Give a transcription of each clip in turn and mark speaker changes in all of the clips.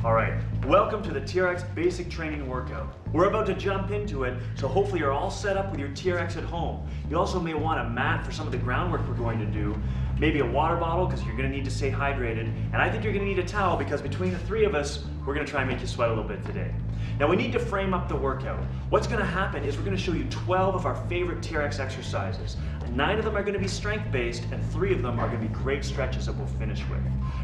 Speaker 1: All right, welcome to the Trx Basic Training workout. We're about to jump into it, so hopefully you're all set up with your Trx at home. You also may want a mat for some of the groundwork we're going to do, maybe a water bottle because you're going to need to stay hydrated, and I think you're going to need a towel because between the three of us, we're going to try and make you sweat a little bit today. Now we need to frame up the workout. What's going to happen is we're going to show you 12 of our favorite Trx exercises. 9 of them are going to be strength-based, and 3 of them are going to be great stretches that we'll finish with.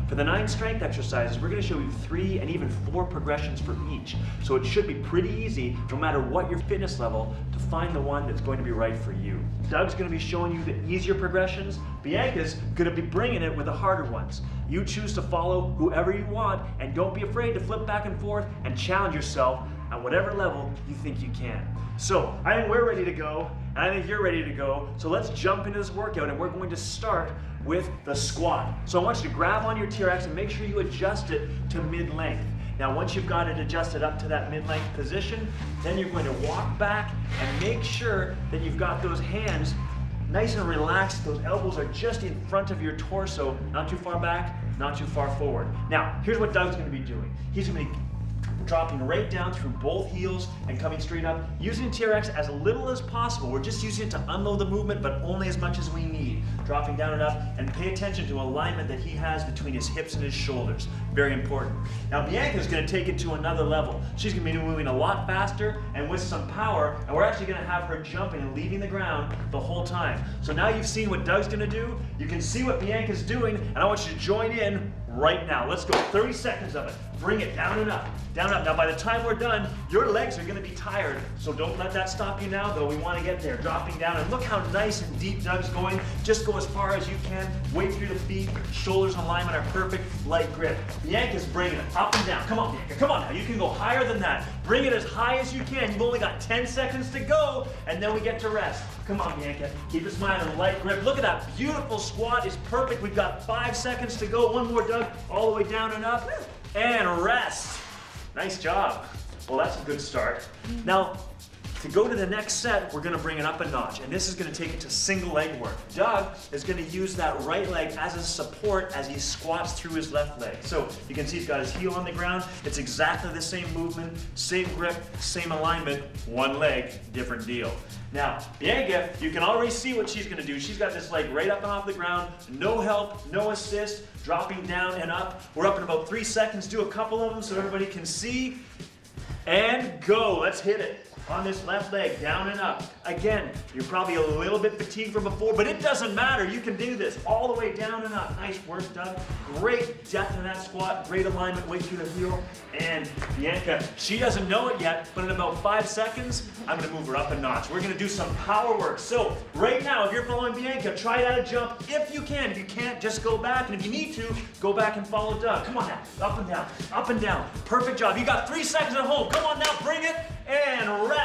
Speaker 1: For the 9 strength exercises, we're going to show you 3 and even 4 progressions for each. So it should be pretty easy, no matter what your fitness level, to find the one that's going to be right for you. Doug's going to be showing you the easier progressions. Bianca's going to be bringing it with the harder ones. You choose to follow whoever you want, and don't be afraid to flip back and forth and challenge yourself at whatever level you think you can. So I think we're ready to go, and I think you're ready to go. So let's jump into this workout, and we're going to start with the squat. So I want you to grab on your Trx and make sure you adjust it to mid-length. Now once you've got it adjusted up to that mid-length position, then you're going to walk back and make sure that you've got those hands nice and relaxed. Those elbows are just in front of your torso, not too far back, not too far forward. Now, here's what Doug's going to be doing. He's going to be dropping right down through both heels and coming straight up, using Trx as little as possible. We're just using it to unload the movement, but only as much as we need. Dropping down and up, and pay attention to alignment that he has between his hips and his shoulders. Very important. Now Bianca's going to take it to another level. She's going to be moving a lot faster and with some power, and we're actually going to have her jumping and leaving the ground the whole time. So now you've seen what Doug's going to do, you can see what Bianca's doing, and I want you to join in right now. Let's go, 30 seconds of it. Bring it down and up, down and up. Now by the time we're done, your legs are gonna be tired, so don't let that stop you now, though. We wanna get there, dropping down, and look how nice and deep Doug's going. Just go as far as you can, weight through the feet, shoulders in alignment are perfect, light grip. Bianca's bringing it up and down. Come on, Bianca, come on now. You can go higher than that. Bring it as high as you can. You've only got 10 seconds to go, and then we get to rest. Come on, Bianca, keep it smiling, light grip. Look at that beautiful squat, it's perfect. We've got 5 seconds to go. One more, Doug, all the way down and up, and rest. Nice job. Well, that's a good start. Now, to go to the next set, we're gonna bring it up a notch, and this is gonna take it to single leg work. Doug is gonna use that right leg as a support as he squats through his left leg. So you can see he's got his heel on the ground. It's exactly the same movement, same grip, same alignment, one leg, different deal. Now, Bianca, you can already see what she's gonna do. She's got this leg right up and off the ground, no help, no assist, dropping down and up. We're up in about 3 seconds. Do a couple of them so everybody can see. And go, let's hit it. On this left leg, down and up. Again, you're probably a little bit fatigued from before, but it doesn't matter. You can do this all the way down and up. Nice work, Doug. Great depth in that squat, great alignment, weight through the heel. And Bianca, she doesn't know it yet, but in about 5 seconds, I'm gonna move her up a notch. We're gonna do some power work. So right now, if you're following Bianca, try that jump if you can. If you can't, just go back, and if you need to, go back and follow Doug. Come on now, up and down, up and down. Perfect job. You got 3 seconds at home. Come on now, bring it, and rest.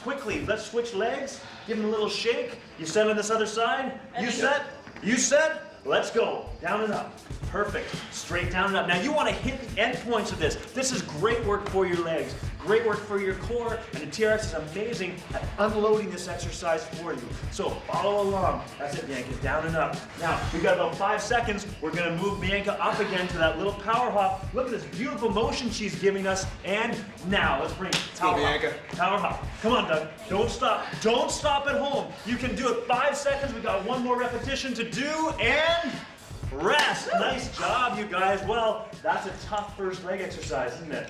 Speaker 1: Quickly, let's switch legs. Give them a little shake. You set on this other side. You set. You set. Let's go. Down and up. Perfect. Straight down and up. Now you want to hit the end points of this. This is great work for your legs. Great work for your core. And the Trx is amazing at unloading this exercise for you. So follow along. That's it, Bianca. Down and up. Now, we've got about 5 seconds. We're going to move Bianca up again to that little power hop. Look at this beautiful motion she's giving us. And now, let's bring power hop. Power hop. Come on, Doug. Don't stop. Don't stop at home. You can do it 5 seconds. We've got 1 more repetition to do. And rest. Nice job, you guys. Well, that's a tough first leg exercise, isn't it?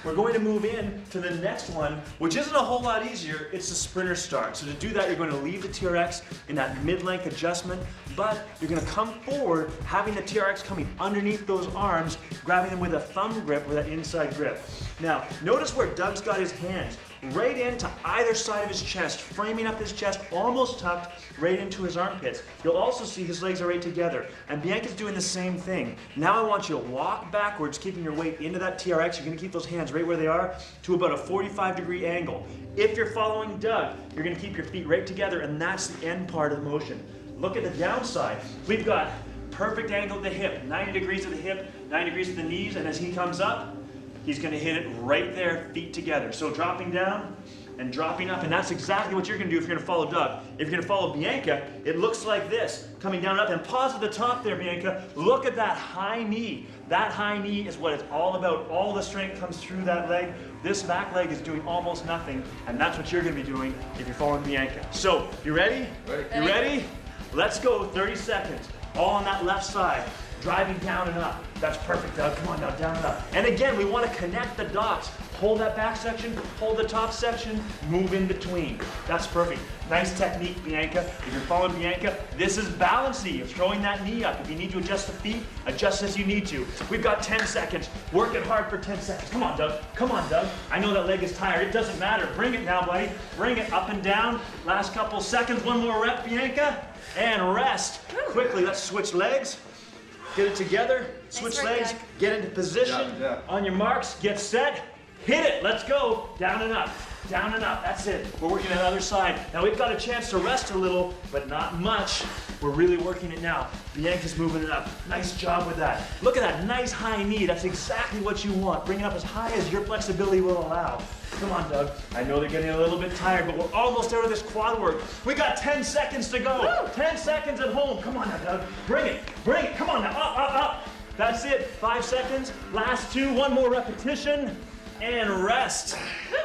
Speaker 1: We're going to move in to the next one, which isn't a whole lot easier. It's the sprinter start. So to do that, you're going to leave the Trx in that mid-length adjustment, but you're going to come forward, having the Trx coming underneath those arms, grabbing them with a thumb grip, with that inside grip. Now, notice where Doug's got his hands. Right into either side of his chest, framing up his chest, almost tucked, right into his armpits. You'll also see his legs are right together. And Bianca's doing the same thing. Now I want you to walk backwards, keeping your weight into that Trx. You're gonna keep those hands right where they are, to about a 45-degree angle. If you're following Doug, you're gonna keep your feet right together, and that's the end part of the motion. Look at the downside. We've got perfect angle at the hip, 90 degrees at the hip, 90 degrees at the knees, and as he comes up, he's going to hit it right there, feet together. So dropping down, and dropping up, and that's exactly what you're gonna do if you're gonna follow Doug. If you're gonna follow Bianca, it looks like this, coming down and up, and pause at the top there, Bianca. Look at that high knee. That high knee is what it's all about. All the strength comes through that leg. This back leg is doing almost nothing, and that's what you're gonna be doing if you're following Bianca. So, you ready?
Speaker 2: Ready.
Speaker 1: You ready? Let's go, 30 seconds. All on that left side, driving down and up. That's perfect, Doug. Come on now, down and up. And again, we want to connect the dots. Hold that back section, hold the top section, move in between. That's perfect. Nice technique, Bianca. If you're following Bianca, this is balancing. You're throwing that knee up. If you need to adjust the feet, adjust as you need to. We've got 10 seconds. Work it hard for 10 seconds. Come on, Doug. Come on, Doug. I know that leg is tired. It doesn't matter. Bring it now, buddy. Bring it up and down. Last couple seconds. One more rep, Bianca. And rest. Quickly, let's switch legs. Get it together. Switch
Speaker 3: Nice work,
Speaker 1: legs.
Speaker 3: Doug.
Speaker 1: Get into position.
Speaker 2: Yeah.
Speaker 1: On your marks, get set. Hit it. Let's go. Down and up. Down and up. That's it. We're working on the other side. Now we've got a chance to rest a little, but not much. We're really working it now. Bianca's moving it up. Nice job with that. Look at that nice high knee. That's exactly what you want. Bring it up as high as your flexibility will allow. Come on, Doug. I know they're getting a little bit tired, but we're almost out of this quad work. We got 10 seconds to go.
Speaker 3: Woo!
Speaker 1: 10 seconds at home. Come on now, Doug. Bring it. Bring it. Come on now. Up, up, up. That's it. 5 seconds. Last 2. One more repetition. And rest.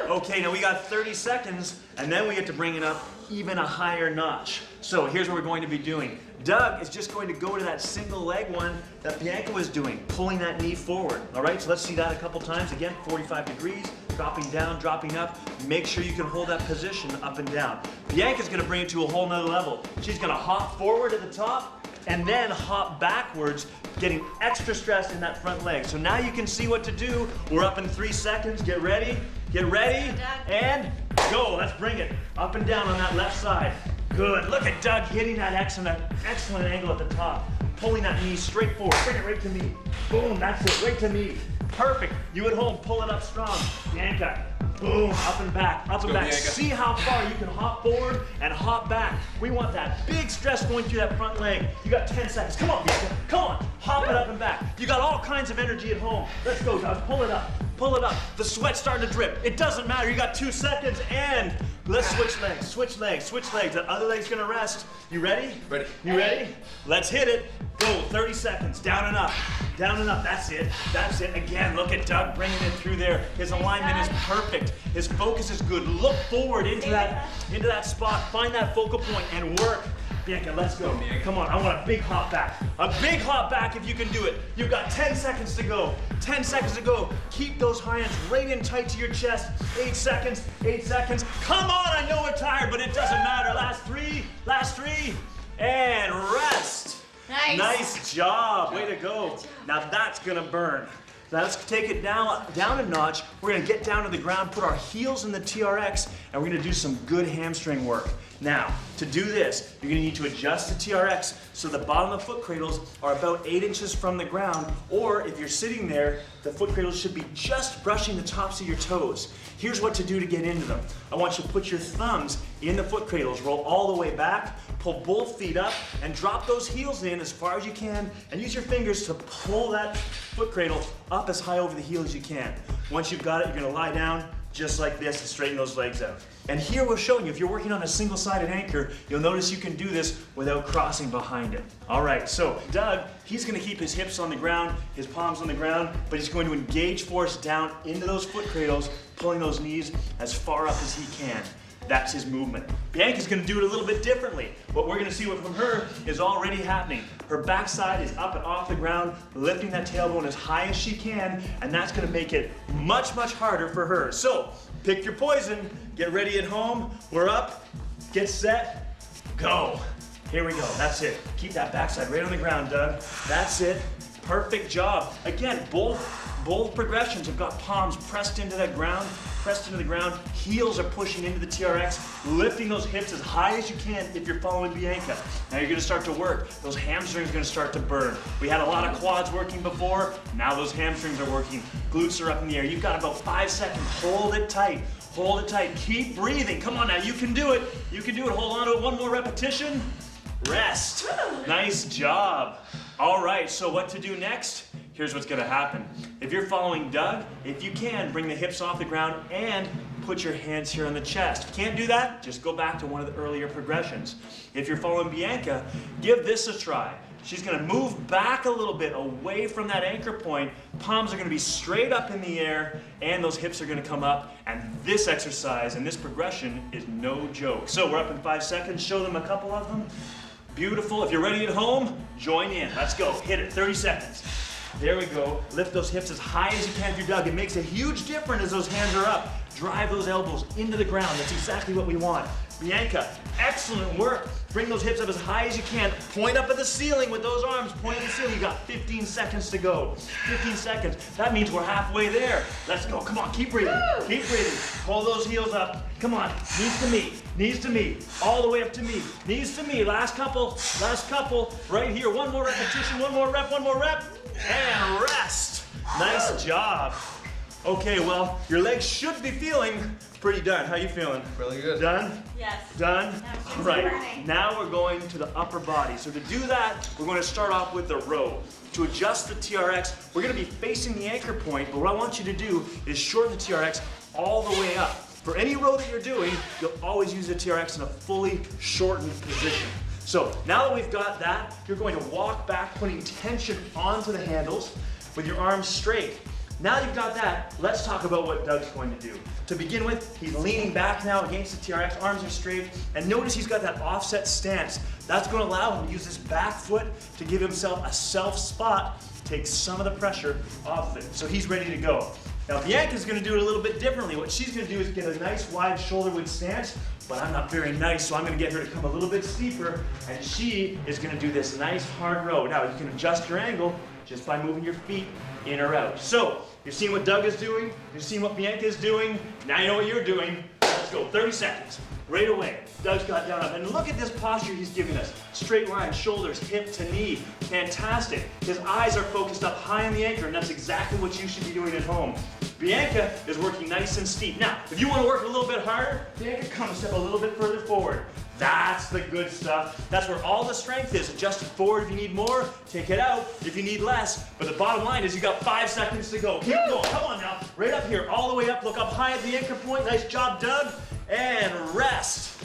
Speaker 1: Okay, now we got 30 seconds, and then we get to bring it up even a higher notch. So here's what we're going to be doing. Doug is just going to go to that single leg one that Bianca was doing, pulling that knee forward. All right, so let's see that a couple times. Again, 45 degrees, dropping down, dropping up. Make sure you can hold that position up and down. Bianca's gonna bring it to a whole nother level. She's gonna hop forward at the top, and then hop backwards, getting extra stress in that front leg. So now you can see what to do. We're up in 3 seconds. Get ready, and go. Let's bring it up and down on that left side. Good. Look at Doug hitting that excellent angle at the top. Pulling that knee straight forward. Bring it right to me. Boom, that's it, right to me. Perfect. You at home, pull it up strong. Bianca. Boom, up and back, up and back.
Speaker 2: Bianca.
Speaker 1: See how far you can hop forward and hop back. We want that big stress going through that front leg. You got 10 seconds. Come on, Bianca. Come on. Hop it up and back. You got all kinds of energy at home. Let's go, Doug. Pull it up. Pull it up. The sweat's starting to drip. It doesn't matter. You got 2 seconds, and let's switch legs, switch legs, switch legs. That other leg's gonna rest. You ready?
Speaker 2: Ready.
Speaker 1: You ready? Let's hit it. Go, 30 seconds. Down and up. Down and up. That's it. That's it. Again, look at Doug bringing it through there. His alignment is perfect. His focus is good. Look forward into that spot. Find that focal point and work. Bianca, let's go. Come on, I want a big hop back. A big hop back if you can do it. You've got 10 seconds to go. 10 seconds to go. Keep those hands right in tight to your chest. 8 seconds, 8 seconds. Come on, I know we're tired, but it doesn't matter. Last three, and rest.
Speaker 3: Nice.
Speaker 1: Nice job, way to go. Now that's gonna burn. Now let's take it down a notch. We're gonna get down to the ground, put our heels in the TRX, and we're gonna do some good hamstring work. Now, to do this, you're gonna need to adjust the TRX so the bottom of the foot cradles are about 8 inches from the ground, or if you're sitting there, the foot cradles should be just brushing the tops of your toes. Here's what to do to get into them. I want you to put your thumbs in the foot cradles, roll all the way back, pull both feet up, and drop those heels in as far as you can, and use your fingers to pull that foot cradle up as high over the heel as you can. Once you've got it, you're gonna lie down just like this and straighten those legs out. And here we're showing you, if you're working on a single-sided anchor, you'll notice you can do this without crossing behind it. All right, so Doug, he's gonna keep his hips on the ground, his palms on the ground, but he's going to engage force down into those foot cradles, pulling those knees as far up as he can. That's his movement. Bianca's gonna do it a little bit differently. What we're gonna see from her is already happening. Her backside is up and off the ground, lifting that tailbone as high as she can, and that's gonna make it much, much harder for her. So, pick your poison, get ready at home, we're up, get set, go. Here we go, that's it. Keep that backside right on the ground, Doug. That's it, perfect job. Again, both progressions have got palms pressed into the ground, heels are pushing into the TRX, lifting those hips as high as you can if you're following Bianca. Now you're gonna start to work. Those hamstrings are gonna start to burn. We had a lot of quads working before, now those hamstrings are working. Glutes are up in the air. You've got about 5 seconds. Hold it tight. Hold it tight. Keep breathing. Come on now, you can do it. You can do it. Hold on to it. One more repetition. Rest. Nice job. All right, so what to do next? Here's what's gonna happen. If you're following Doug, if you can, bring the hips off the ground and put your hands here on the chest. If you can't do that, just go back to one of the earlier progressions. If you're following Bianca, give this a try. She's gonna move back a little bit away from that anchor point. Palms are gonna be straight up in the air and those hips are gonna come up. And this exercise and this progression is no joke. So we're up in 5 seconds. Show them a couple of them. Beautiful. If you're ready at home, join in. Let's go. Hit it. 30 seconds. There we go. Lift those hips as high as you can if you're Doug. It makes a huge difference as those hands are up. Drive those elbows into the ground. That's exactly what we want. Bianca, excellent work. Bring those hips up as high as you can. Point up at the ceiling with those arms. Point at the ceiling. You got 15 seconds to go. 15 seconds. That means we're halfway there. Let's go. Come on. Keep breathing. Keep breathing. Pull those heels up. Come on. Knees to me. Knees to me. All the way up to me. Knees to me. Last couple. Last couple. Right here. One more repetition. One more rep. One more rep. And rest. Nice job. Okay, well, your legs should be feeling pretty done. How you feeling?
Speaker 2: Really good.
Speaker 1: Done?
Speaker 3: Yes.
Speaker 1: Done?
Speaker 3: All
Speaker 1: right. Now we're going to the upper body. So to do that, we're going to start off with the row. To adjust the TRX, we're going to be facing the anchor point, but what I want you to do is shorten the TRX all the way up. For any row that you're doing, you'll always use the TRX in a fully shortened position. So now that we've got that, you're going to walk back, putting tension onto the handles with your arms straight. Now you've got that, let's talk about what Doug's going to do. To begin with, he's leaning back now against the TRX, arms are straight, and notice he's got that offset stance. That's going to allow him to use his back foot to give himself a self spot, take some of the pressure off of it. So he's ready to go. Now Bianca's going to do it a little bit differently. What she's going to do is get a nice wide shoulder width stance, but I'm not very nice, so I'm going to get her to come a little bit steeper, and she is going to do this nice hard row. Now you can adjust your angle just by moving your feet in or out. So, you've seen what Doug is doing, you've seen what Bianca is doing, now you know what you're doing. Let's go, 30 seconds, right away. Doug's got down up, and look at this posture he's giving us. Straight line, shoulders, hip to knee, fantastic. His eyes are focused up high on the anchor, and that's exactly what you should be doing at home. Bianca is working nice and steep. Now, if you want to work a little bit harder, Bianca, come a step a little bit further forward. That's the good stuff. That's where all the strength is. Adjust it forward if you need more, take it out if you need less. But the bottom line is you got 5 seconds to go. Keep going, come on now. Right up here, all the way up, look up high at the anchor point. Nice job, Doug. And rest.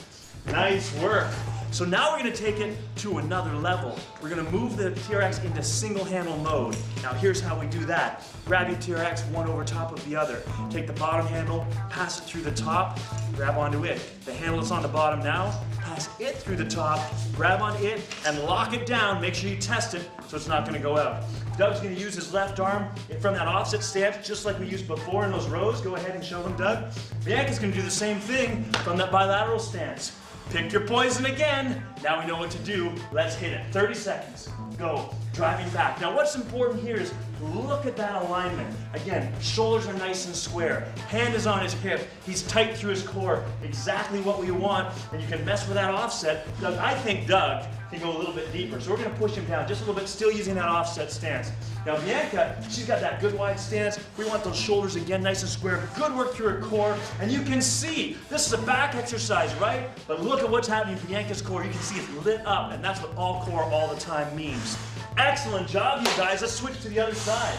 Speaker 1: Nice work. So now we're gonna take it to another level. We're gonna move the TRX into single handle mode. Now here's how we do that. Grab your TRX one over top of the other. Take the bottom handle, pass it through the top, grab onto it. The handle that's on the bottom now, pass it through the top, grab onto it, and lock it down. Make sure you test it so it's not gonna go out. Doug's gonna use his left arm from that offset stance, just like we used before in those rows. Go ahead and show them, Doug. Bianca's gonna do the same thing from that bilateral stance. Pick your poison again. Now we know what to do. Let's hit it. 30 seconds. Go. Driving back. Now what's important here is look at that alignment. Again, shoulders are nice and square. Hand is on his hip. He's tight through his core. Exactly what we want. And you can mess with that offset. Doug, I think Doug can go a little bit deeper. So we're going to push him down just a little bit, still using that offset stance. Now Bianca, she's got that good wide stance. We want those shoulders again nice and square. Good work through her core. And you can see, this is a back exercise, right? But look at what's happening in Bianca's core. You can see it's lit up, and that's what all core all the time means. Excellent job, you guys. Let's switch to the other side.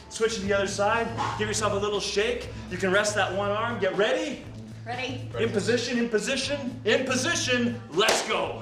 Speaker 1: Switch to the other side. Give yourself a little shake. You can rest that one arm. Get ready.
Speaker 3: Ready.
Speaker 1: In position, in position, in position. Let's go.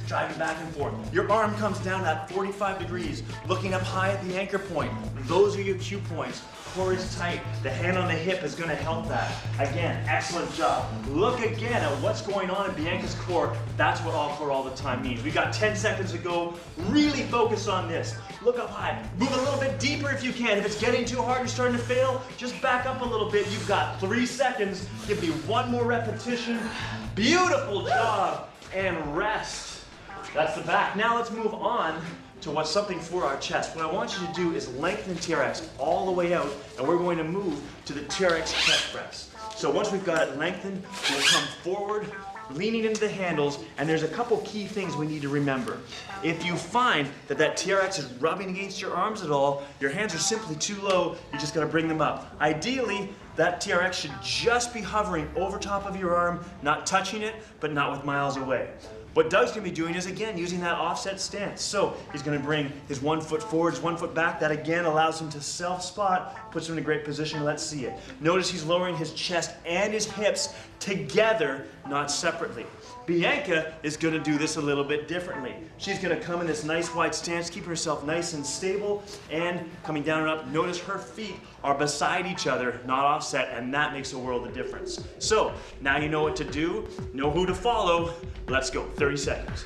Speaker 1: Driving back and forth. Your arm comes down at 45 degrees, looking up high at the anchor point. Those are your cue points. Core is tight. The hand on the hip is going to help that. Again, excellent job. Look again at what's going on in Bianca's core. That's what all core all the time means. We got 10 seconds to go. Really focus on this. Look up high. Move a little bit deeper if you can. If it's getting too hard, you're starting to fail, just back up a little bit. You've got 3 seconds. Give me one more repetition. Beautiful job. And rest. That's the back. Now let's move on to what's something for our chest. What I want you to do is lengthen TRX all the way out, and we're going to move to the TRX chest press. So once we've got it lengthened, we'll come forward, leaning into the handles, and there's a couple key things we need to remember. If you find that that TRX is rubbing against your arms at all, your hands are simply too low, you're just gonna bring them up. Ideally, that TRX should just be hovering over top of your arm, not touching it, but not with miles away. What Doug's gonna be doing is, again, using that offset stance. So he's gonna bring his 1 foot forward, his 1 foot back. That again allows him to self-spot, puts him in a great position. Let's see it. Notice he's lowering his chest and his hips together, not separately. Bianca is gonna do this a little bit differently. She's gonna come in this nice wide stance, keep herself nice and stable, and coming down and up. Notice her feet are beside each other, not offset, and that makes a world of difference. So now you know what to do, know who to follow. Let's go, 30 seconds.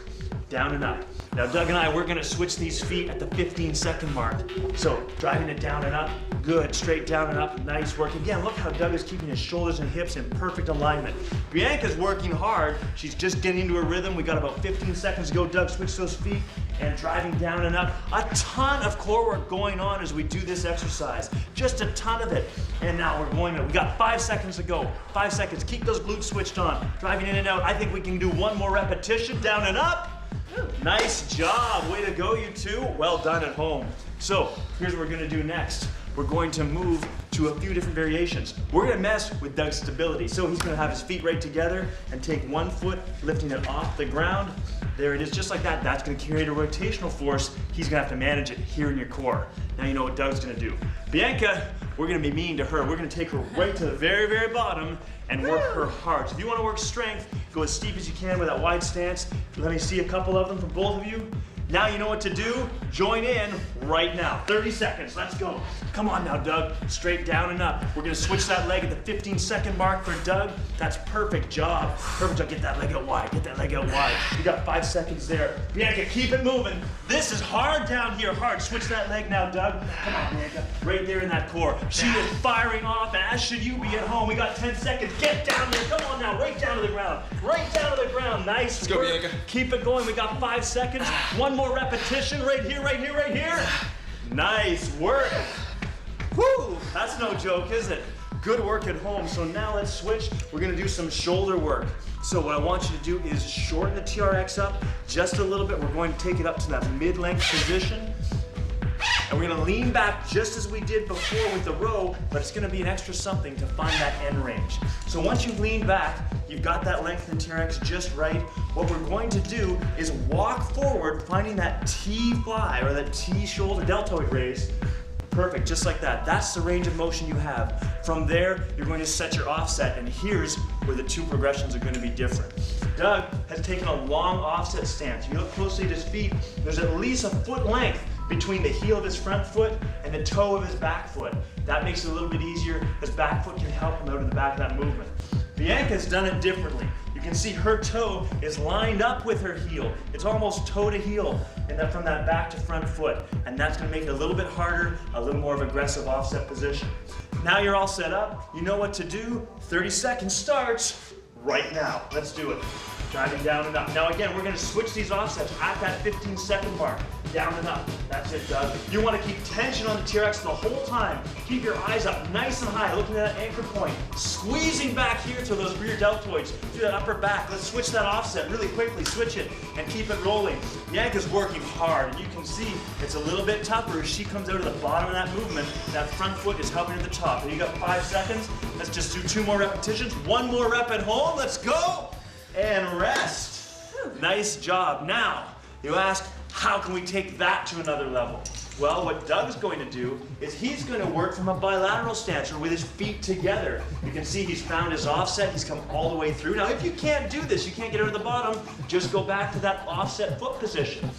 Speaker 1: Down and up. Now Doug and I, we're gonna switch these feet at the 15-second mark. So driving it down and up, good, straight down and up, nice work. Again, look how Doug is keeping his shoulders and hips in perfect alignment. Bianca's working hard, she's just getting into a rhythm. We got about 15 seconds to go. Doug, switch those feet and driving down and up. A ton of core work going on as we do this exercise, just a ton of it. And now we got 5 seconds to go. 5 seconds, keep those glutes switched on. Driving in and out, I think we can do one more repetition, down and up. Nice job, way to go you two. Well done at home. So here's what we're gonna do next. We're going to move to a few different variations. We're gonna mess with Doug's stability. So he's gonna have his feet right together and take 1 foot, lifting it off the ground. There it is, just like that. That's gonna create a rotational force. He's gonna have to manage it here in your core. Now you know what Doug's gonna do. Bianca, we're gonna be mean to her. We're gonna take her right to the very, very bottom and work her hard. So if you wanna work strength, go as steep as you can with that wide stance. Let me see a couple of them from both of you. Now you know what to do. Join in right now. 30 seconds, let's go. Come on now, Doug. Straight down and up. We're gonna switch that leg at the 15-second mark for Doug. That's perfect job. Perfect job, get that leg out wide, get that leg out wide. You got 5 seconds there. Bianca, keep it moving. This is hard down here, hard. Switch that leg now, Doug. Come on, Bianca, right there in that core. She is firing off, as should you be at home. We got 10 seconds, get down there. Come on now, right down to the ground. Right down to the ground, nice.
Speaker 2: Let's go, Bianca.
Speaker 1: Keep it going, we got 5 seconds. One more repetition, right here, right here, right here. Nice work. Whew, that's no joke, is it? Good work at home. So now let's switch. We're gonna do some shoulder work. So what I want you to do is shorten the TRX up just a little bit. We're going to take it up to that mid-length position. And we're gonna lean back just as we did before with the row, but it's gonna be an extra something to find that end range. So once you lean back, you've got that length in TRX just right. What we're going to do is walk forward, finding that T fly or that T shoulder deltoid raise. Perfect, just like that. That's the range of motion you have. From there, you're going to set your offset, and here's where the two progressions are going to be different. Doug has taken a long offset stance. You look closely at his feet, there's at least a foot length between the heel of his front foot and the toe of his back foot. That makes it a little bit easier. His back foot can help him out in the back of that movement. Bianca's done it differently. You can see her toe is lined up with her heel. It's almost toe to heel from that back to front foot. And that's gonna make it a little bit harder, a little more of an aggressive offset position. Now you're all set up, you know what to do. 30 seconds starts right now. Let's do it. Driving down and up. Now again, we're gonna switch these offsets at that 15-second mark. Down and up. That's it, Doug. You want to keep tension on the TRX the whole time. Keep your eyes up nice and high, looking at that anchor point. Squeezing back here to those rear deltoids, to that upper back. Let's switch that offset really quickly. Switch it and keep it rolling. Bianca's working hard, and you can see it's a little bit tougher as she comes out of the bottom of that movement. That front foot is helping at the top. And you got 5 seconds. Let's just do 2 more repetitions. 1 more rep at home. Let's go. And rest. Nice job. Now, you ask, how can we take that to another level? Well, what Doug's going to do is he's going to work from a bilateral stance or with his feet together. You can see he's found his offset. He's come all the way through. Now, if you can't do this, you can't get out of the bottom, just go back to that offset foot position.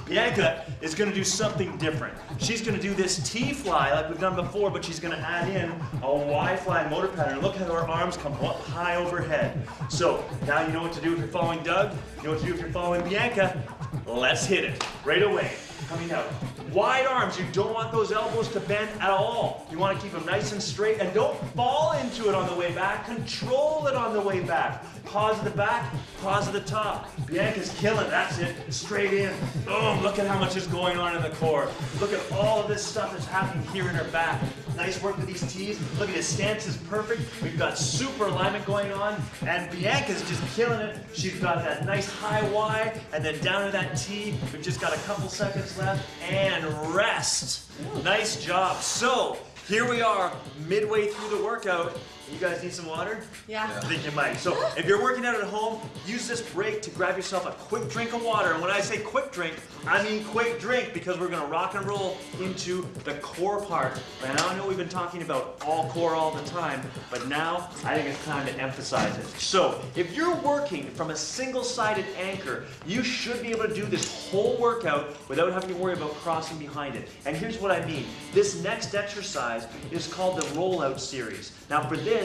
Speaker 1: Bianca is going to do something different. She's going to do this T-fly like we've done before, but she's going to add in a Y-fly motor pattern. Look how her arms come up high overhead. So now you know what to do if you're following Doug. You know what to do if you're following Bianca. Let's hit it right away. Coming out. Wide arms, you don't want those elbows to bend at all. You want to keep them nice and straight, and don't fall into it on the way back. Control it on the way back. Pause at the back, pause at the top. Bianca's killing, that's it. Straight in. Boom, look at how much is going on in the core. Look at all of this stuff that's happening here in her back. Nice work with these T's. Look at his stance is perfect. We've got super alignment going on, and Bianca's just killing it. She's got that nice high Y, and then down to that T. We've just got a couple seconds left, and rest. Nice job. So, Here we are, midway through the workout. You guys need some water?
Speaker 2: Yeah.
Speaker 1: I think you might. So if you're working out at home, use this break to grab yourself a quick drink of water. And when I say quick drink, I mean quick drink, because we're gonna rock and roll into the core part. And I know we've been talking about all core all the time, but now I think it's time to emphasize it. So if you're working from a single-sided anchor, you should be able to do this whole workout without having to worry about crossing behind it. And here's what I mean. This next exercise is called the rollout series. Now for this,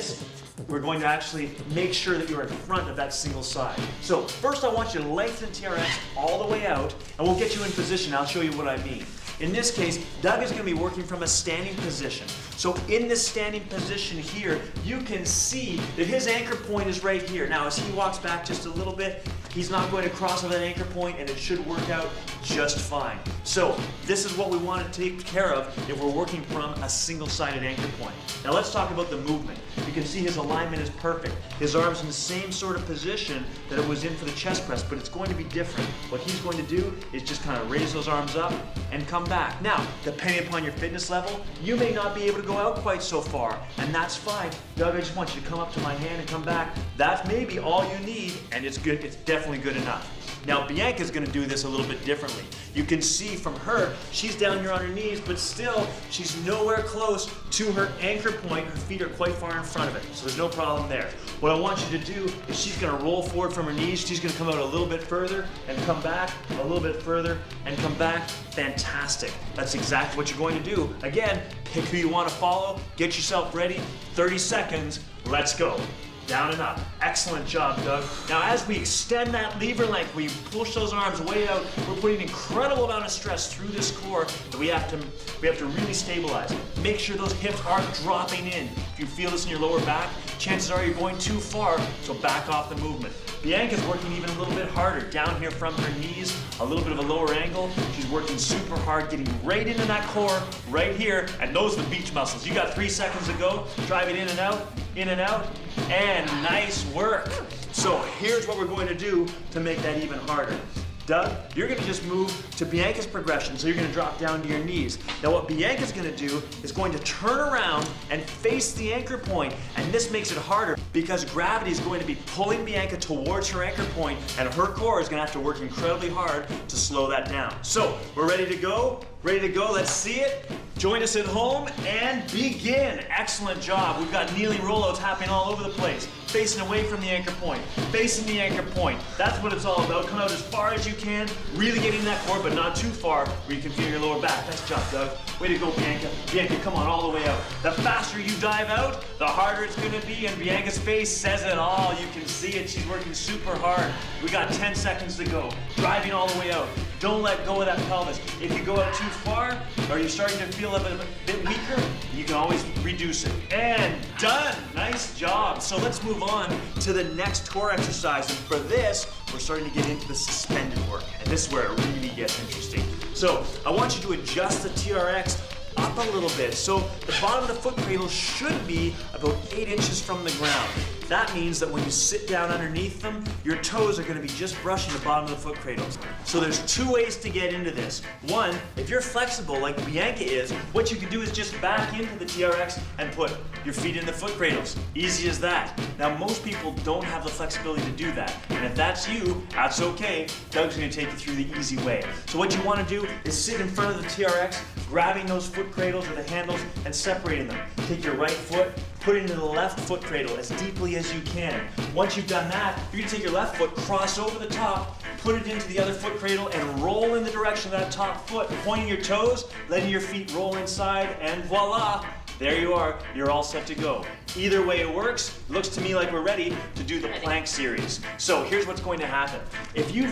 Speaker 1: we're going to actually make sure that you're in front of that single side. So first I want you to lengthen TRX all the way out, and we'll get you in position. I'll show you what I mean. In this case, Doug is going to be working from a standing position. So in this standing position here, you can see that his anchor point is right here. Now as he walks back just a little bit, he's not going to cross over that anchor point, and it should work out just fine. So this is what we want to take care of if we're working from a single-sided anchor point. Now let's talk about the movement. You can see his alignment is perfect. His arm's in the same sort of position that it was in for the chest press, but it's going to be different. What he's going to do is just kind of raise those arms up and come back. Now, depending upon your fitness level, you may not be able to go out quite so far, and that's fine. Doug, I just want you to come up to my hand and come back. That's maybe all you need, and it's good. It's definitely good enough. Now, Bianca's gonna do this a little bit differently. You can see from her, she's down here on her knees, but still, she's nowhere close to her anchor point. Her feet are quite far in front of it, so there's no problem there. What I want you to do is she's gonna roll forward from her knees. She's gonna come out a little bit further and come back, a little bit further and come back. Fantastic. That's exactly what you're going to do. Again, pick who you wanna follow, get yourself ready, 30 seconds, let's go. Down and up. Excellent job, Doug. Now as we extend that lever length, we push those arms way out, we're putting an incredible amount of stress through this core that we have to really stabilize. Make sure those hips aren't dropping in. If you feel this in your lower back, chances are you're going too far, so back off the movement. Bianca's working even a little bit harder. Down here from her knees, a little bit of a lower angle. She's working super hard, getting right into that core, right here, and those are the beach muscles. You got 3 seconds to go. Drive it in and out, and nice work. So here's what we're going to do to make that even harder. Doug, you're gonna just move to Bianca's progression, so you're gonna drop down to your knees. Now what Bianca's gonna do is going to turn around and face the anchor point, and this makes it harder because gravity is going to be pulling Bianca towards her anchor point, and her core is gonna have to work incredibly hard to slow that down. So, we're ready to go? Ready to go? Let's see it. Join us at home and begin. Excellent job. We've got kneeling rollouts happening all over the place. Facing away from the anchor point. Facing the anchor point. That's what it's all about. Come out as far as you can. Really getting that core, but not too far where you can feel your lower back. Nice job, Doug. Way to go, Bianca. Bianca, come on, all the way out. The faster you dive out, the harder it's gonna be, and Bianca's face says it all. You can see it. She's working super hard. We got 10 seconds to go. Driving all the way out. Don't let go of that pelvis. If you go out too far, or you're starting to feel a bit weaker, you can always reduce it. And done! Nice job. So let's move on to the next core exercise. And for this, we're starting to get into the suspended work. And this is where it really gets interesting. So I want you to adjust the TRX up a little bit. So the bottom of the foot cradle should be about 8 inches from the ground. That means that when you sit down underneath them, your toes are going to be just brushing the bottom of the foot cradles. So there's 2 ways to get into this. One, if you're flexible like Bianca is, what you can do is just back into the TRX and put your feet in the foot cradles. Easy as that. Now most people don't have the flexibility to do that. And if that's you, that's okay. Doug's going to take you through the easy way. So what you want to do is sit in front of the TRX, grabbing those foot cradles or the handles and separating them. Take your right foot, put it into the left foot cradle as deeply as you can. Once you've done that, you're gonna take your left foot, cross over the top, put it into the other foot cradle, and roll in the direction of that top foot, pointing your toes, letting your feet roll inside, and voila, there you are, you're all set to go. Either way it works, looks to me like we're ready to do the plank series. So here's what's going to happen. If you're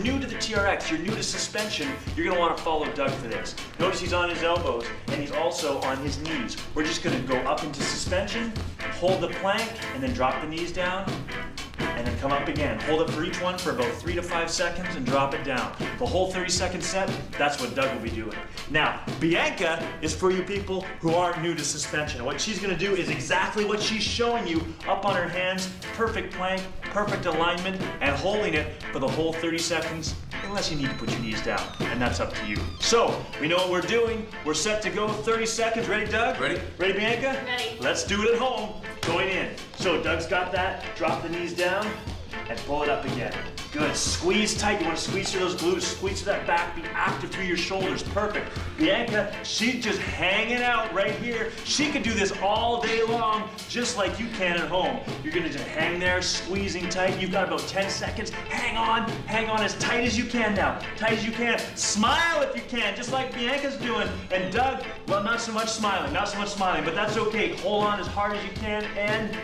Speaker 1: new to the TRX, you're new to suspension, you're gonna wanna follow Doug for this. Notice he's on his elbows and he's also on his knees. We're just gonna go up into suspension, hold the plank, and then drop the knees down, and then come up again. Hold it for each one for about 3 to 5 seconds and drop it down. The whole 30-second set, that's what Doug will be doing. Now, Bianca is for you people who aren't new to suspension. What she's gonna do is exactly what she's showing you, up on her hands, perfect plank, perfect alignment, and holding it for the whole 30 seconds unless you need to put your knees down, and that's up to you. So, we know what we're doing. We're set to go, 30 seconds. Ready, Doug?
Speaker 2: Ready.
Speaker 1: Ready, Bianca?
Speaker 3: Ready.
Speaker 1: Let's do it at home. Going in. So, Doug's got that. Drop the knees down and pull it up again. Good. Squeeze tight. You want to squeeze through those glutes, squeeze through that back, be active through your shoulders. Perfect. Bianca, she's just hanging out right here. She could do this all day long, just like you can at home. You're gonna just hang there, squeezing tight. You've got about 10 seconds. Hang on as tight as you can now. Tight as you can. Smile if you can, just like Bianca's doing. And Doug, well, not so much smiling, but that's okay. Hold on as hard as you can and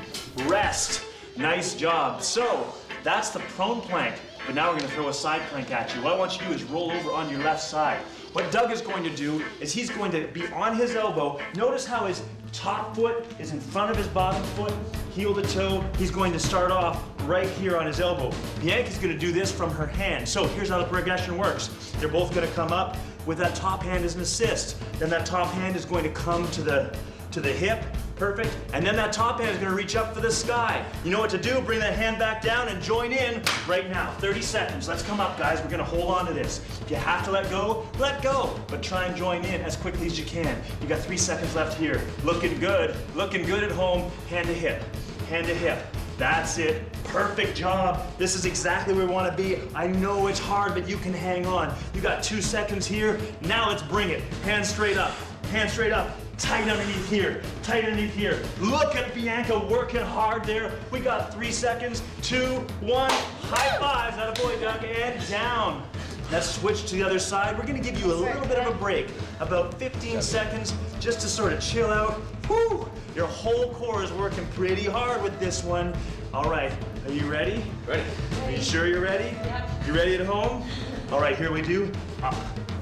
Speaker 1: rest. Nice job. So, that's the prone plank, but now we're gonna throw a side plank at you. What I want you to do is roll over on your left side. What Doug is going to do is he's going to be on his elbow. Notice how his top foot is in front of his bottom foot, heel to toe. He's going to start off right here on his elbow. Bianca's gonna do this from her hand. So here's how the progression works. They're both gonna come up with that top hand as an assist. Then that top hand is going to come to the hip. Perfect. And then that top hand is going to reach up for the sky. You know what to do. Bring that hand back down and join in right now. 30 seconds. Let's come up, guys. We're going to hold on to this. If you have to let go, let go. But try and join in as quickly as you can. You got 3 seconds left here. Looking good. Looking good at home. Hand to hip. Hand to hip. That's it. Perfect job. This is exactly where we want to be. I know it's hard, but you can hang on. You got 2 seconds here. Now let's bring it. Hands straight up. Hands straight up. Tight underneath here, tight underneath here. Look at Bianca working hard there. We got 3 seconds, 2, 1. High fives, attaboy, Doug, and down. Let's switch to the other side. We're gonna give you a little bit of a break, about 15 seconds, just to sort of chill out. Whew, your whole core is working pretty hard with this one. All right, are you ready?
Speaker 2: Ready.
Speaker 1: Are you sure you're ready?
Speaker 3: Yep.
Speaker 1: You ready at home? All right, here we do. Up,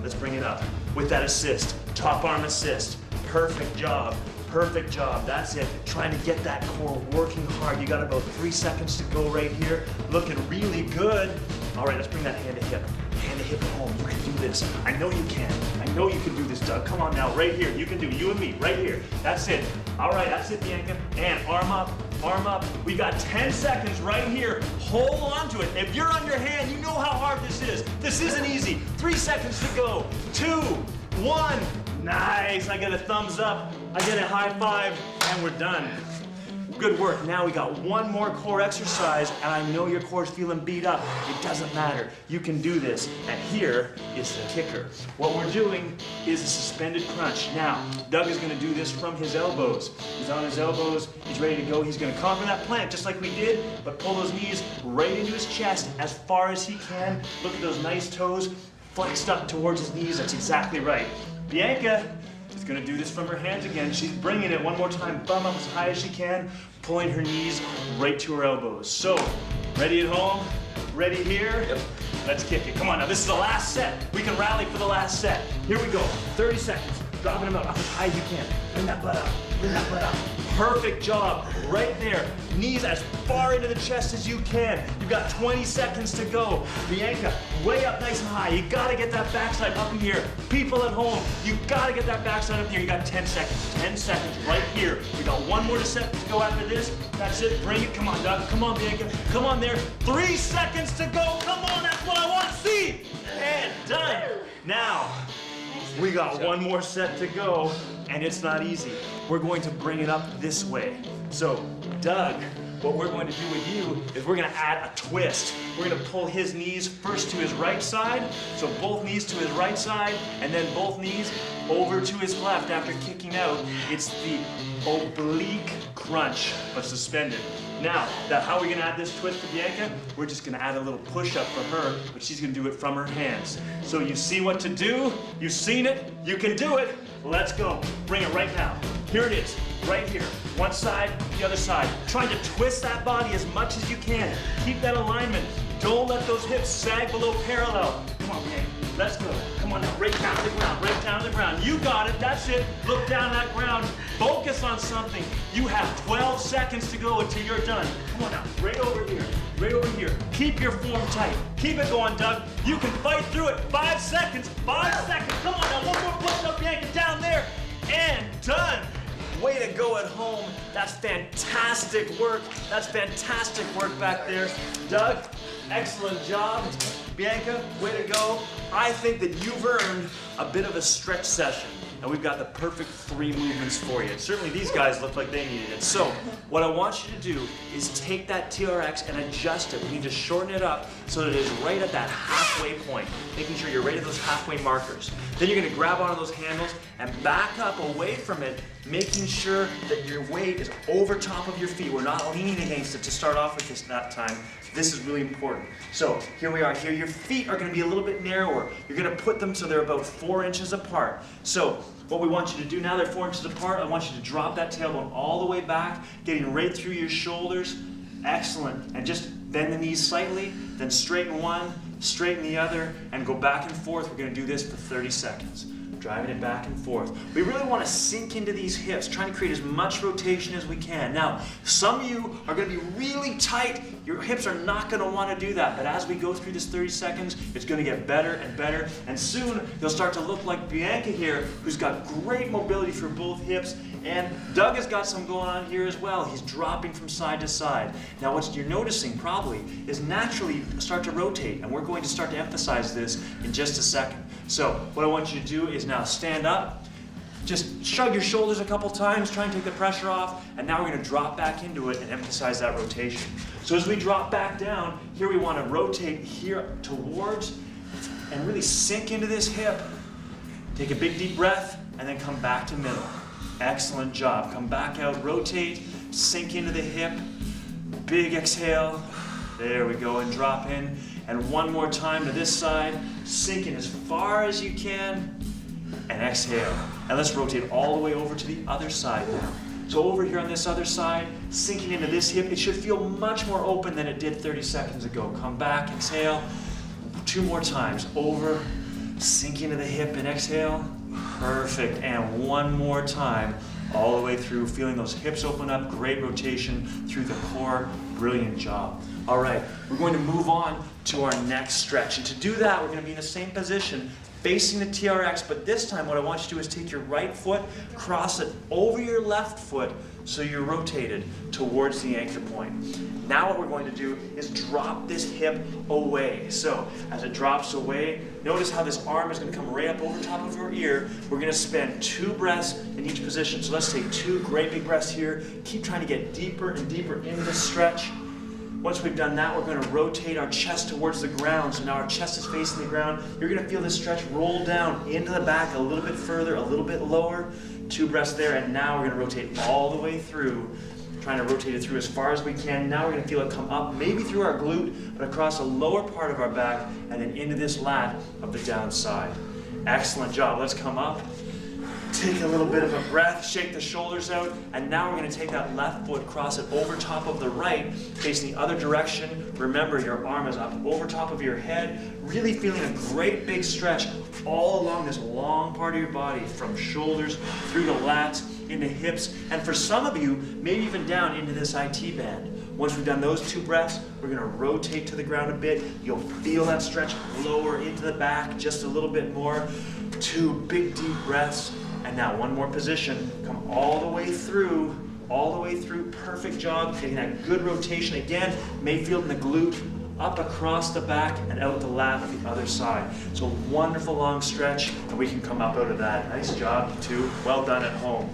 Speaker 1: let's bring it up. With that assist, top arm assist. Perfect job, perfect job. That's it. Trying to get that core working hard. You got about 3 seconds to go right here. Looking really good. All right, let's bring that hand to hip. Hand to hip at home. You can do this. I know you can. I know you can do this, Doug. Come on now, right here. You can do it. You and me, right here. That's it. All right, that's it, Bianca. And arm up, arm up. We got 10 seconds right here. Hold on to it. If you're on your hand, you know how hard this is. This isn't easy. 3 seconds to go. 2, 1. Nice, I get a thumbs up, I get a high five, and we're done. Good work. Now we got one more core exercise, and I know your core's feeling beat up. It doesn't matter. You can do this. And here is the kicker. What we're doing is a suspended crunch. Now, Doug is going to do this from his elbows. He's on his elbows. He's ready to go. He's going to come from that plank just like we did, but pull those knees right into his chest as far as he can. Look at those nice toes flexed up towards his knees. That's exactly right. Bianca is going to do this from her hands again. She's bringing it one more time, bum up as high as she can, pulling her knees right to her elbows. So, ready at home? Ready here?
Speaker 2: Yep.
Speaker 1: Let's kick it. Come on now, this is the last set. We can rally for the last set. Here we go. 30 seconds. Dropping them up as high as you can. Bring that butt up. Bring that butt up. Perfect job. Right there. Knees as far into the chest as you can. You've got 20 seconds to go. Bianca, way up nice and high. You gotta get that backside up in here. People at home, you gotta get that backside up here. You got 10 seconds. 10 seconds right here. We got one more set to go after this. That's it. Bring it. Come on, Doug. Come on, Bianca. Come on there. 3 seconds to go. Come on, that's what I want to see. And done. Now, we got one more set to go, and it's not easy. We're going to bring it up this way. So, Doug, what we're going to do with you is we're going to add a twist. We're going to pull his knees first to his right side, so both knees to his right side, and then both knees over to his left after kicking out. It's the oblique crunch, but suspended. Now, how are we going to add this twist to Bianca? We're just going to add a little push-up for her, but she's going to do it from her hands. So you see what to do, you've seen it, you can do it. Let's go. Bring it right now. Here it is, right here. One side, the other side. Trying to twist that body as much as you can. Keep that alignment. Don't let those hips sag below parallel. Come on, Bianca. Let's go. Come on now, right down to the ground, right down to the ground. You got it, that's it. Look down that ground. Focus on something. You have 12 seconds to go until you're done. Come on now, right over here, right over here. Keep your form tight. Keep it going, Doug. You can fight through it. 5 seconds, 5 seconds. Come on now, one more push up, Bianca, down there. And done. Way to go at home. That's fantastic work. That's fantastic work back there. Doug, excellent job. Bianca, way to go. I think that you've earned a bit of a stretch session, and we've got the perfect 3 movements for you. Certainly these guys look like they needed it. So what I want you to do is take that TRX and adjust it. We need to shorten it up so that it is right at that halfway point, making sure you're right at those halfway markers. Then you're gonna grab onto those handles and back up away from it, making sure that your weight is over top of your feet. We're not leaning against it to start off with this that time. This is really important. So here we are. Here your feet are going to be a little bit narrower. You're going to put them so they're about 4 inches apart. So what we want you to do now, they're 4 inches apart, I want you to drop that tailbone all the way back, getting right through your shoulders. Excellent. And just bend the knees slightly, then straighten one, straighten the other, and go back and forth. We're going to do this for 30 seconds. Driving it back and forth. We really want to sink into these hips, trying to create as much rotation as we can. Now, some of you are going to be really tight. Your hips are not going to want to do that, but as we go through this 30 seconds, it's going to get better and better, and soon you'll start to look like Bianca here, who's got great mobility for both hips, and Doug has got some going on here as well. He's dropping from side to side. Now, what you're noticing probably is naturally start to rotate, and we're going to start to emphasize this in just a second. So what I want you to do is now stand up, just shrug your shoulders a couple times, try and take the pressure off, and now we're going to drop back into it and emphasize that rotation. So as we drop back down, here we want to rotate here towards and really sink into this hip. Take a big deep breath and then come back to middle. Excellent job. Come back out, rotate, sink into the hip, big exhale. There we go, and drop in. And one more time to this side, sink in as far as you can, and exhale. And let's rotate all the way over to the other side now. So over here on this other side, sinking into this hip, it should feel much more open than it did 30 seconds ago. Come back, exhale. 2 more times, over, sink into the hip and exhale. Perfect, and 1 more time, all the way through, feeling those hips open up, great rotation through the core, brilliant job. All right, we're going to move on to our next stretch, and to do that, we're going to be in the same position, facing the TRX, but this time what I want you to do is take your right foot, cross it over your left foot, so you're rotated towards the anchor point. Now what we're going to do is drop this hip away. So as it drops away, notice how this arm is going to come right up over top of your ear. We're going to spend 2 breaths in each position. So let's take 2 great big breaths here. Keep trying to get deeper and deeper into this stretch. Once we've done that, we're going to rotate our chest towards the ground. So now our chest is facing the ground. You're going to feel this stretch roll down into the back a little bit further, a little bit lower. 2 breaths there, and now we're going to rotate all the way through, trying to rotate it through as far as we can. Now we're going to feel it come up, maybe through our glute, but across the lower part of our back, and then into this lat of the downside. Excellent job. Let's come up. Take a little bit of a breath, shake the shoulders out, and now we're going to take that left foot, cross it over top of the right, facing the other direction. Remember, your arm is up over top of your head, really feeling a great big stretch all along this long part of your body, from shoulders through the lats, into hips, and for some of you, maybe even down into this IT band. Once we've done those 2 breaths, we're going to rotate to the ground a bit. You'll feel that stretch lower into the back just a little bit more. 2 big deep breaths. And now 1 more position. Come all the way through, perfect job, getting that good rotation. Again, may feel in the glute, up across the back and out the lat of the other side. So wonderful long stretch, and we can come up out of that. Nice job, you two. Well done at home.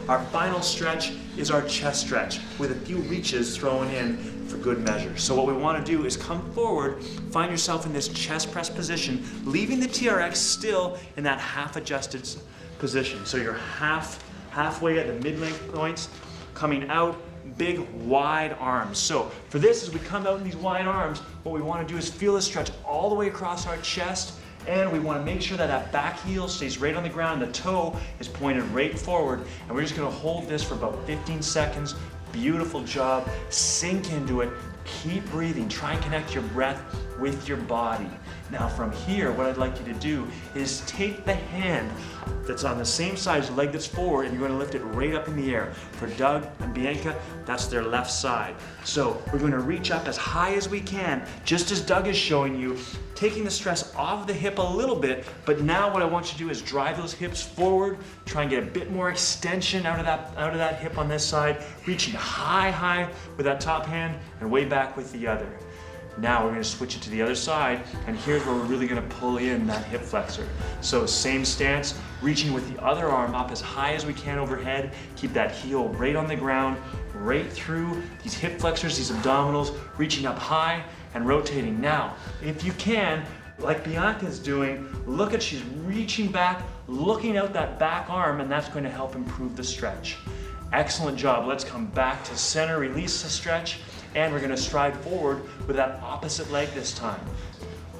Speaker 1: Our final stretch is our chest stretch, with a few reaches thrown in for good measure. So what we want to do is come forward, find yourself in this chest press position, leaving the TRX still in that half adjusted position. So you're halfway at the mid-length points, coming out, big wide arms. So for this, as we come out in these wide arms, what we want to do is feel the stretch all the way across our chest, and we want to make sure that that back heel stays right on the ground, the toe is pointed right forward, and we're just going to hold this for about 15 seconds. Beautiful job. Sink into it. Keep breathing. Try and connect your breath with your body. Now from here, what I'd like you to do is take the hand that's on the same side as the leg that's forward, and you're going to lift it right up in the air. For Doug and Bianca, that's their left side. So we're going to reach up as high as we can, just as Doug is showing you, taking the stress off the hip a little bit, but now what I want you to do is drive those hips forward, try and get a bit more extension out of that hip on this side, reaching high with that top hand and way back with the other. Now we're gonna switch it to the other side, and here's where we're really gonna pull in that hip flexor. So same stance, reaching with the other arm up as high as we can overhead. Keep that heel right on the ground, right through these hip flexors, these abdominals, reaching up high and rotating. Now, if you can, like Bianca's doing, look at, she's reaching back, looking out that back arm, and that's going to help improve the stretch. Excellent job. Let's come back to center, release the stretch, and we're gonna stride forward with that opposite leg this time.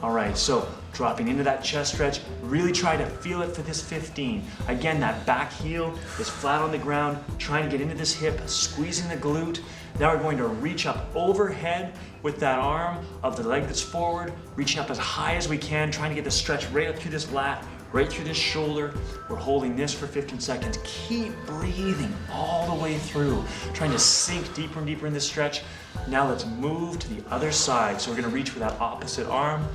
Speaker 1: All right, so dropping into that chest stretch, really try to feel it for this 15. Again, that back heel is flat on the ground, trying to get into this hip, squeezing the glute. Now we're going to reach up overhead with that arm of the leg that's forward, reaching up as high as we can, trying to get the stretch right up through this lat, right through this shoulder. We're holding this for 15 seconds. Keep breathing all the way through, trying to sink deeper and deeper in this stretch. Now let's move to the other side. So we're gonna reach with that opposite arm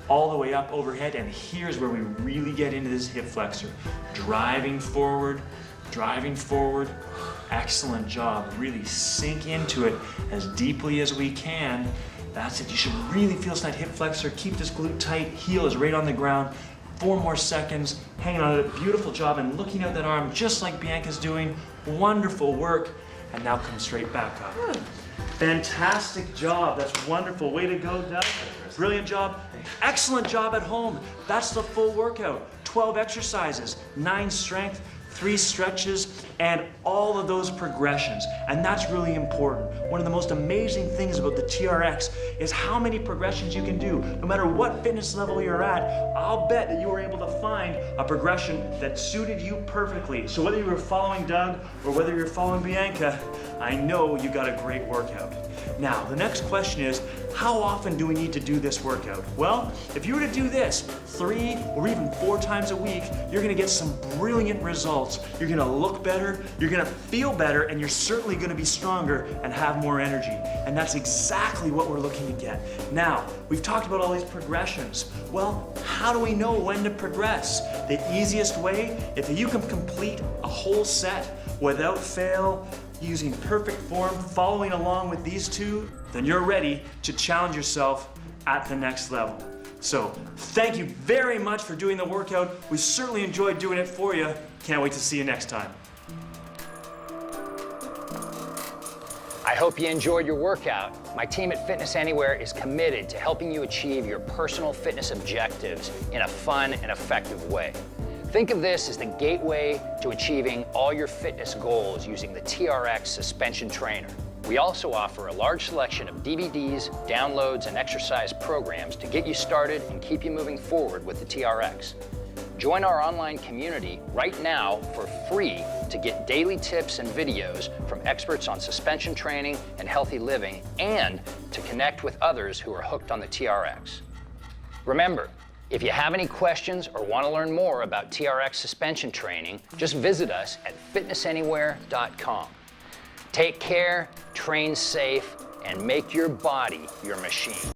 Speaker 1: all the way up overhead, and here's where we really get into this hip flexor. Driving forward, driving forward. Excellent job. Really sink into it as deeply as we can. That's it. You should really feel that hip flexor. Keep this glute tight. Heel is right on the ground. 4 more seconds. Hanging on to it. Beautiful job. And looking at that arm just like Bianca's doing. Wonderful work. And now come straight back up. Good. Fantastic job. That's wonderful. Way to go, Doug. Brilliant job. Excellent job at home. That's the full workout. 12 exercises, 9 strength, 3 stretches, and all of those progressions. And that's really important. One of the most amazing things about the TRX is how many progressions you can do. No matter what fitness level you're at, I'll bet that you were able to find a progression that suited you perfectly. So whether you were following Doug or whether you're following Bianca, I know you got a great workout. Now, the next question is, how often do we need to do this workout? Well, if you were to do this 3 or even 4 times a week, you're gonna get some brilliant results. You're gonna look better, you're gonna feel better, and you're certainly gonna be stronger and have more energy. And that's exactly what we're looking to get. Now, we've talked about all these progressions. Well, how do we know when to progress? The easiest way, if you can complete a whole set without fail, using perfect form, following along with these 2, then you're ready to challenge yourself at the next level. So thank you very much for doing the workout. We certainly enjoyed doing it for you. Can't wait to see you next time.
Speaker 2: I hope you enjoyed your workout. My team at Fitness Anywhere is committed to helping you achieve your personal fitness objectives in a fun and effective way. Think of this as the gateway to achieving all your fitness goals using the TRX suspension trainer. We also offer a large selection of DVDs, downloads, and exercise programs to get you started and keep you moving forward with the TRX. Join our online community right now for free to get daily tips and videos from experts on suspension training and healthy living, and to connect with others who are hooked on the TRX. Remember, if you have any questions or want to learn more about TRX suspension training, just visit us at fitnessanywhere.com. Take care, train safe, and make your body your machine.